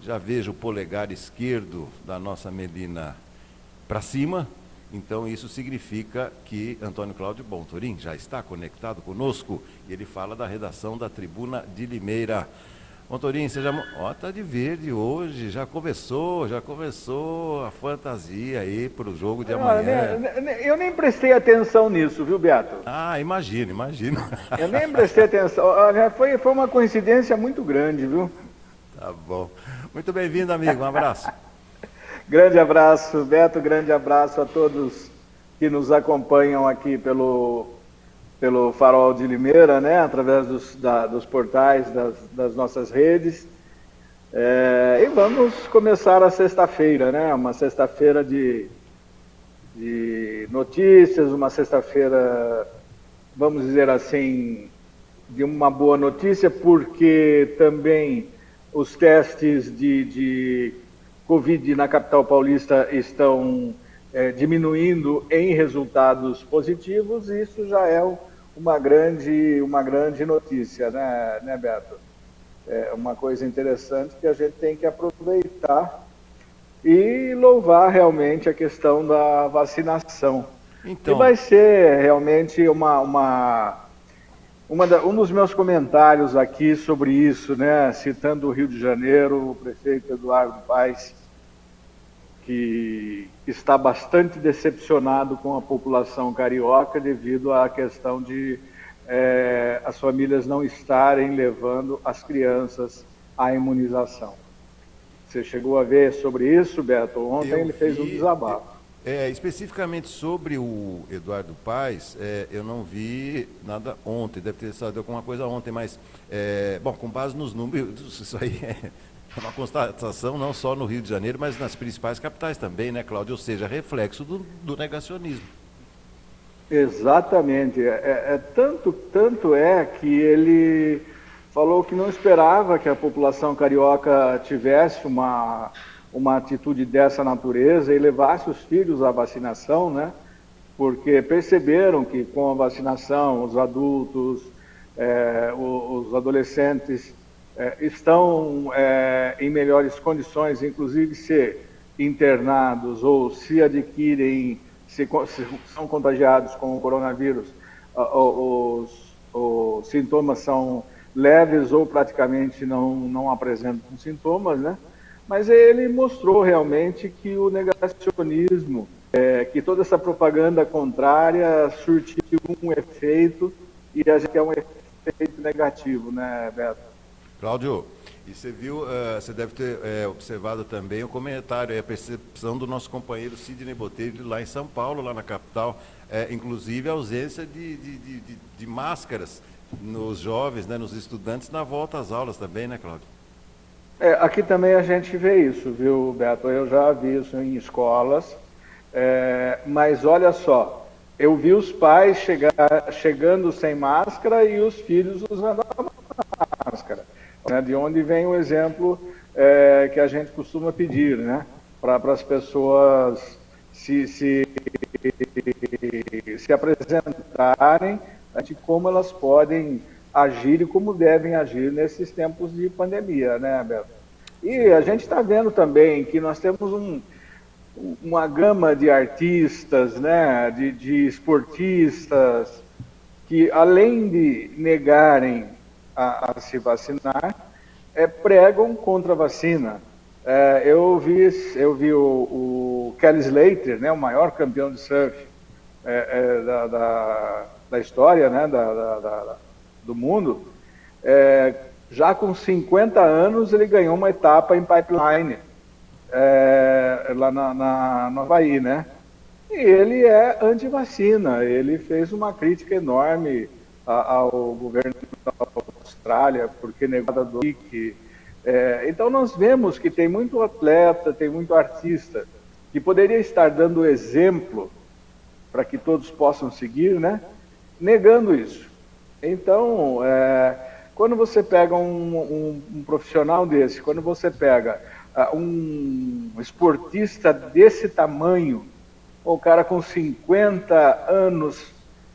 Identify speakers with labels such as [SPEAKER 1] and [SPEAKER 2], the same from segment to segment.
[SPEAKER 1] Já vejo o polegar esquerdo da nossa Melina para cima. Então isso significa que Antônio Cláudio Bontorin já está conectado conosco e ele fala da redação da Tribuna de Limeira. Bontorin, seja... tá de verde hoje, já começou a fantasia aí para o jogo de amanhã.
[SPEAKER 2] Eu nem prestei atenção nisso, viu, Beato?
[SPEAKER 1] Imagino.
[SPEAKER 2] Eu nem prestei atenção. Olha, foi uma coincidência muito grande, viu?
[SPEAKER 1] Tá bom. Muito bem-vindo, amigo. Um abraço.
[SPEAKER 2] Grande abraço, Beto, grande abraço a todos que nos acompanham aqui pelo Farol de Limeira, né, através dos portais das nossas redes. E vamos começar a sexta-feira, né, uma sexta-feira de notícias, uma sexta-feira, vamos dizer assim, de uma boa notícia, porque também os testes de Covid na capital paulista estão diminuindo em resultados positivos, e isso já é uma grande notícia, né, Beto? É uma coisa interessante que a gente tem que aproveitar e louvar realmente a questão da vacinação.
[SPEAKER 1] Então...
[SPEAKER 2] E vai ser realmente um dos meus comentários aqui sobre isso, né, citando o Rio de Janeiro, o prefeito Eduardo Paes, que está bastante decepcionado com a população carioca devido à questão de as famílias não estarem levando as crianças à imunização. Você chegou a ver sobre isso, Beto? Ontem ele fez um desabafo.
[SPEAKER 1] Especificamente sobre o Eduardo Paes, eu não vi nada ontem, deve ter saído alguma coisa ontem, mas, com base nos números, isso aí é uma constatação não só no Rio de Janeiro, mas nas principais capitais também, né, Cláudio? Ou seja, reflexo do negacionismo.
[SPEAKER 2] Exatamente. Tanto é que ele falou que não esperava que a população carioca tivesse uma atitude dessa natureza e levasse os filhos à vacinação, né? Porque perceberam que com a vacinação os adultos, os adolescentes estão em melhores condições, inclusive ser internados ou se adquirem, se são contagiados com o coronavírus, os sintomas são leves ou praticamente não apresentam sintomas, né? Mas ele mostrou realmente que o negacionismo, que toda essa propaganda contrária surtiu um efeito, e a gente quer um efeito negativo, né, Beto?
[SPEAKER 1] Cláudio, e você viu, você deve ter observado também o comentário, a percepção do nosso companheiro Sidney Botelho lá em São Paulo, lá na capital, inclusive a ausência de máscaras nos jovens, né, nos estudantes, na volta às aulas também, né, Cláudio?
[SPEAKER 2] Aqui também a gente vê isso, viu, Beto? Eu já vi isso em escolas, mas olha só, eu vi os pais chegando sem máscara e os filhos usando a máscara. Né, de onde vem o exemplo que a gente costuma pedir, né, para as pessoas se apresentarem, de como elas podem agir e como devem agir nesses tempos de pandemia, né, Beto? E a gente está vendo também que nós temos uma gama de artistas, né, de esportistas, que além de negarem a se vacinar, pregam contra a vacina. Eu vi o Kelly Slater, né, o maior campeão de surf da história, né, do mundo, já com 50 anos ele ganhou uma etapa em Pipeline, lá no Havaí, né? E ele é anti-vacina, ele fez uma crítica enorme ao governo da Austrália, porque negou a dose. Então nós vemos que tem muito atleta, tem muito artista, que poderia estar dando exemplo para que todos possam seguir, né? Negando isso. Então, quando você pega um profissional desse, quando você pega um esportista desse tamanho, o cara com 50 anos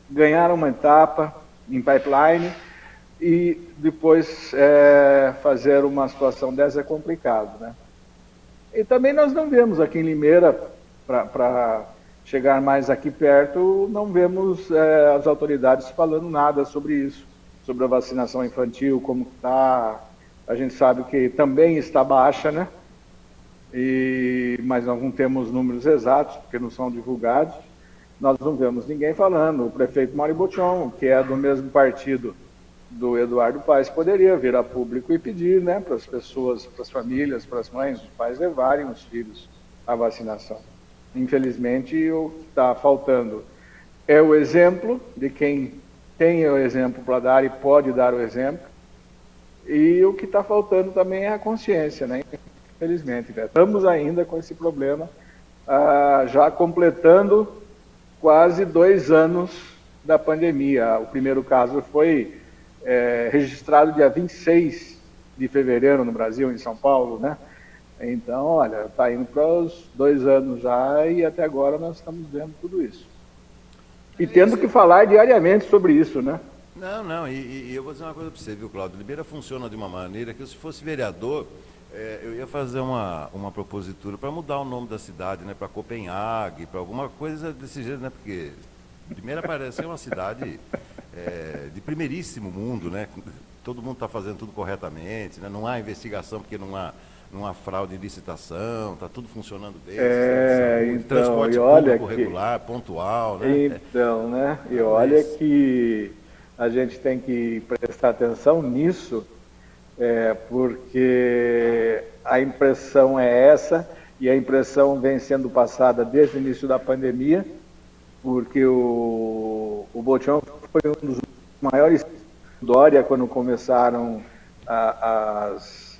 [SPEAKER 2] ganhar uma etapa em Pipeline, e depois fazer uma situação dessa é complicado, né? E também nós não vemos aqui em Limeira, para chegar mais aqui perto, não vemos as autoridades falando nada sobre isso, sobre a vacinação infantil, como está. A gente sabe que também está baixa, né? Mas nós não temos números exatos, porque não são divulgados. Nós não vemos ninguém falando. O prefeito Mário Botion, que é do mesmo partido do Eduardo Paes, poderia vir a público e pedir, né, para as pessoas, para as famílias, para as mães, os pais levarem os filhos à vacinação. Infelizmente, o que está faltando é o exemplo de quem tem o exemplo para dar e pode dar o exemplo, e o que está faltando também é a consciência, né? Infelizmente, né? Estamos ainda com esse problema, já completando quase 2 anos da pandemia. O primeiro caso foi registrado dia 26 de fevereiro no Brasil, em São Paulo, né? Então, olha, está indo para os 2 anos já e até agora nós estamos vendo tudo isso. E tendo que falar diariamente sobre isso, né?
[SPEAKER 1] Não, e eu vou dizer uma coisa para você, viu, Cláudio? Limeira funciona de uma maneira que, se fosse vereador, eu ia fazer uma propositura para mudar o nome da cidade, né, para Copenhague, para alguma coisa desse jeito, né? Porque Limeira parece ser uma cidade de primeiríssimo mundo, né? Todo mundo está fazendo tudo corretamente, né? Não há investigação porque não há fraude de licitação, está tudo funcionando bem.
[SPEAKER 2] Então,
[SPEAKER 1] transporte público regular, pontual, né?
[SPEAKER 2] Então, né? E olha que a gente tem que prestar atenção nisso, porque a impressão é essa, e a impressão vem sendo passada desde o início da pandemia, porque o Botion foi um dos maiores Dória quando começaram as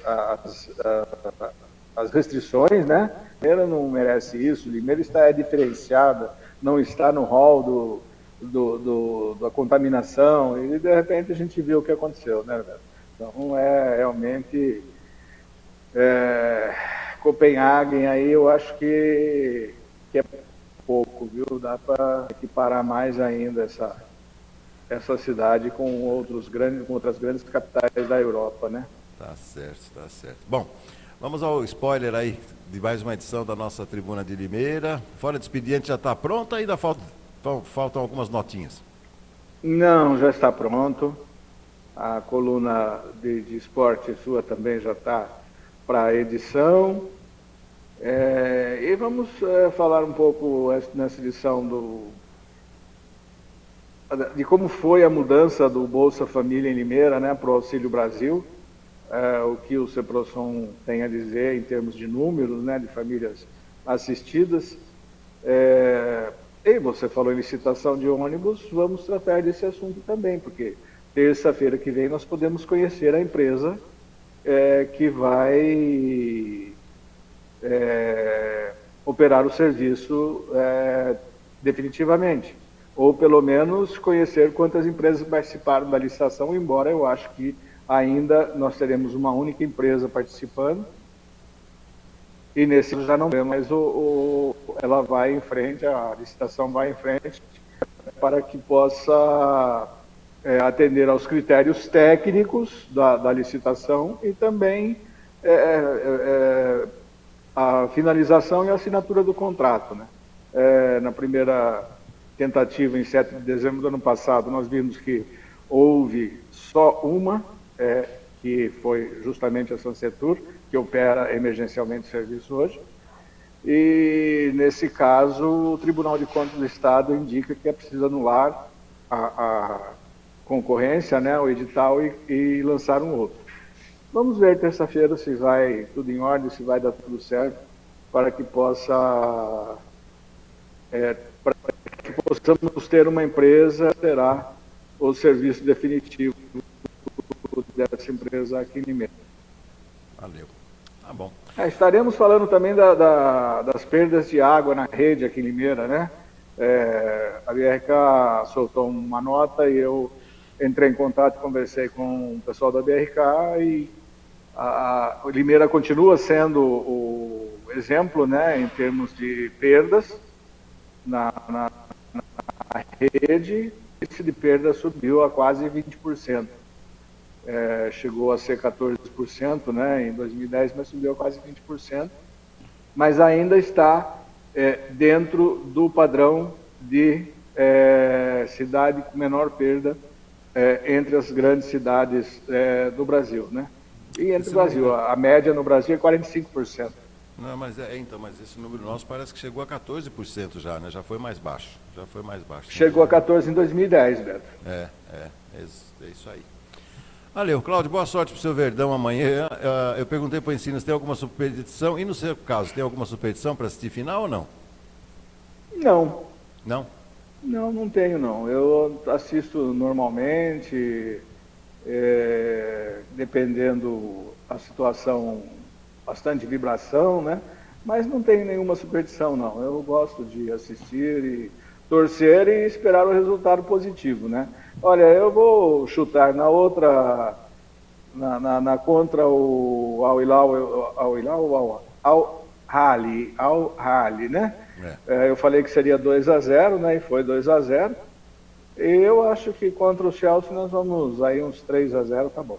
[SPEAKER 2] restrições, né? Limeira não merece isso, Limeira está diferenciada, não está no rol da contaminação, e de repente a gente viu o que aconteceu, né? Então realmente Copenhague aí eu acho que é pouco, viu? Dá para equiparar mais ainda essa cidade com outras grandes capitais da Europa, né?
[SPEAKER 1] Tá certo. Bom, vamos ao spoiler aí de mais uma edição da nossa Tribuna de Limeira. Fora de Expediente já está pronto, ainda faltam algumas notinhas?
[SPEAKER 2] Não, já está pronto. A coluna de esporte sua também já está para a edição. E vamos falar um pouco nessa edição de como foi a mudança do Bolsa Família em Limeira, né, para o Auxílio Brasil, o que o CEPROSOM tem a dizer em termos de números, né, de famílias assistidas. E você falou em licitação de ônibus, vamos tratar desse assunto também, porque terça-feira que vem nós podemos conhecer a empresa que vai operar o serviço definitivamente, ou pelo menos conhecer quantas empresas participaram da licitação, embora eu acho que ainda nós teremos uma única empresa participando, e nesse já não vemos, mas ela vai em frente, a licitação vai em frente, para que possa atender aos critérios técnicos da licitação e também a finalização e a assinatura do contrato, né? Na primeira tentativa, em 7 de dezembro do ano passado, nós vimos que houve só uma, que foi justamente a Sansetur, que opera emergencialmente o serviço hoje. E, nesse caso, o Tribunal de Contas do Estado indica que é preciso anular a concorrência, né, o edital, e lançar um outro. Vamos ver terça-feira se vai tudo em ordem, se vai dar tudo certo, para que possamos ter uma empresa que terá o serviço definitivo dessa empresa aqui em Limeira.
[SPEAKER 1] Valeu. Tá bom.
[SPEAKER 2] Estaremos falando também das perdas de água na rede aqui em Limeira, né? A BRK soltou uma nota e eu entrei em contato, conversei com o pessoal da BRK e a Limeira continua sendo o exemplo, né, em termos de perdas na rede. O índice de perda subiu a quase 20%. chegou a ser 14%, né, em 2010, mas subiu a quase 20%, mas ainda está dentro do padrão de cidade com menor perda entre as grandes cidades do Brasil, né? E entre o Brasil, a média no Brasil é 45%.
[SPEAKER 1] Não, mas mas esse número nosso parece que chegou a 14% já, né? Já foi mais baixo.
[SPEAKER 2] Chegou a 14 em 2010, Beto.
[SPEAKER 1] É isso aí. Valeu, Cláudio, boa sorte para o seu Verdão amanhã. Eu perguntei para o Ensino se tem alguma superstição, e no seu caso, tem alguma superstição para assistir final ou não?
[SPEAKER 2] Não.
[SPEAKER 1] Não?
[SPEAKER 2] Não tenho não. Eu assisto normalmente, dependendo da situação, bastante vibração, né? Mas não tenho nenhuma superstição não. Eu gosto de assistir e torcer e esperar o resultado positivo, né? Olha, eu vou chutar na outra, contra o Al-Ahly, né? Eu falei que seria 2-0, né? E foi 2-0. E eu acho que contra o Chelsea nós vamos aí uns 3-0, tá bom.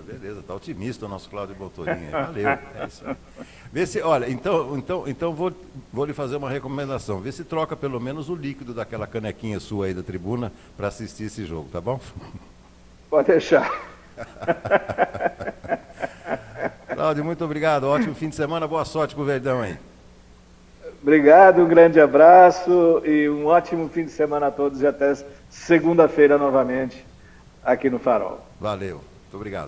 [SPEAKER 1] Beleza. Tá otimista o nosso Cláudio Bontorin. Valeu. É isso aí. Vê se, olha, então vou lhe fazer uma recomendação. Vê se troca pelo menos o líquido daquela canequinha sua aí da tribuna para assistir esse jogo, tá bom?
[SPEAKER 2] Pode deixar.
[SPEAKER 1] Cláudio, muito obrigado. Ótimo fim de semana. Boa sorte pro Verdão aí.
[SPEAKER 2] Obrigado, um grande abraço e um ótimo fim de semana a todos e até segunda-feira novamente aqui no Farol.
[SPEAKER 1] Valeu. Muito obrigado.